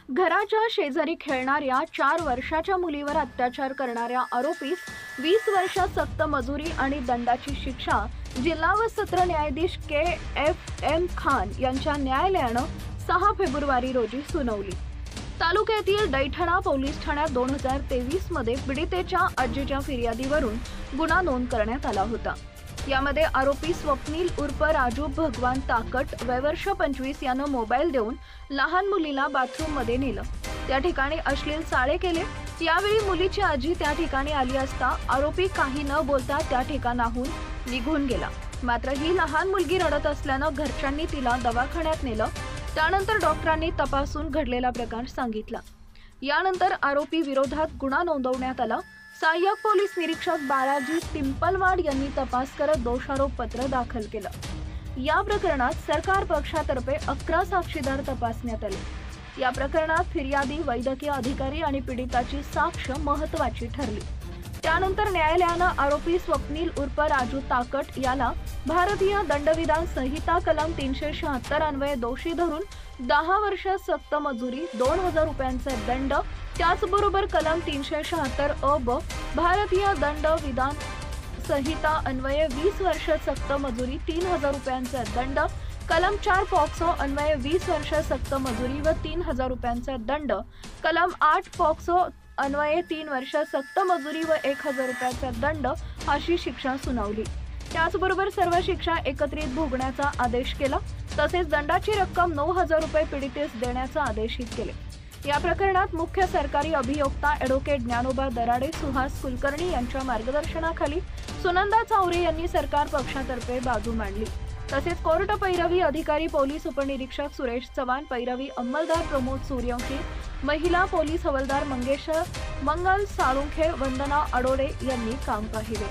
घराच्या शेजारी खेळणाऱ्या 4 वर्षाच्या मुलीवर अत्याचार करणाऱ्या आरोपीस 20 वर्षात सक्त मजुरी आणि दंडाची शिक्षा जिल्हा व सत्र न्यायाधीश KFM खान यांच्या न्यायालयानं 6 फेब्रुवारी रोजी सुनावली। तालुक्यातील दैठणा पोलीस ठाण्यात 2023 मध्ये पीडितेच्या आजीच्या फिर्यादीवरून गुन्हा नोंद करण्यात आला होता। यामध्ये आरोपी स्वप्नील उर्फ राजू भगवान ताकट वय वर्ष 25 यानं मोबाईल देऊन लहान मुलीला बाथरूम मध्ये नेलं। त्या ठिकाणी अश्लील चाळे केले। यावेळी मुलीची आजी त्या ठिकाणी आली असता आरोपी काही न बोलता त्या ठिकाणाहून निघून गेला। मात्र ही लहान मुलगी रडत असल्यानं घरच्यांनी तिला दवाखान्यात नेलं। त्यानंतर डॉक्टरांनी तपासून घडलेला प्रकार सांगितला। यानंतर आरोपी विरोधात गुन्हा नोंदवण्यात आला। सहाय्यक पोलीस निरीक्षक बाळाजी टिंपलवाड यांनी तपास करत दोषारोप पत्र दाखल केलं। या प्रकरणात सरकार पक्षातर्फे 11 साक्षीदार तपासण्यात आले। या प्रकरणात फिर्यादी, वैद्यकीय अधिकारी आणि पीडिताची साक्ष महत्त्वाची ठरली। त्यानंतर न्यायालयानं आरोपी स्वप्नील उर्फ राजू ताकट याला भारतीय दंडविधान संहिता कलम 376 अन्वये दोषी धरून 10 वर्ष सक्त मजुरी, 2000 रुपयांचा दंड, त्याचबरोबर कलम 376 अ/ब भारतीय दंड विधान संहिता अन्वये 20 वर्ष सक्त मजुरी, 3000 रुपयांचा दंड, कलम 4 पॉक्सो अन्वये 20 वर्ष सक्त मजुरी व 3000 रुपयांचा दंड, कलम 8 पॉक्सो अन्वये 3 वर्ष सक्त मजुरी व 1000 रुपयांचा दंड अशी शिक्षा सुनावली। त्याचबरोबर सर्व शिक्षा एकत्रित भोगण्याचा आदेश केला। तसेच दंडाची रक्कम 9000 रुपये पीडितेस देण्याचा आदेशित केले। या प्रकरणात मुख्य सरकारी अभियोक्ता ॲडव्होकेट ज्ञानोबा दराडे, सुहास कुलकर्णी यांच्या मार्गदर्शनाखाली सुनंदा चावरे यांनी सरकार पक्षातर्फे बाजू मांडली। तसेच कोर्ट पैरवी अधिकारी पोलीस उपनिरीक्षक सुरेश चव्हाण, पैरवी अंमलदार प्रमोद सूर्यवंशी, महिला पोलीस हवालदार मंगल साळुंखे, वंदना अडोडे यांनी काम पाहिले।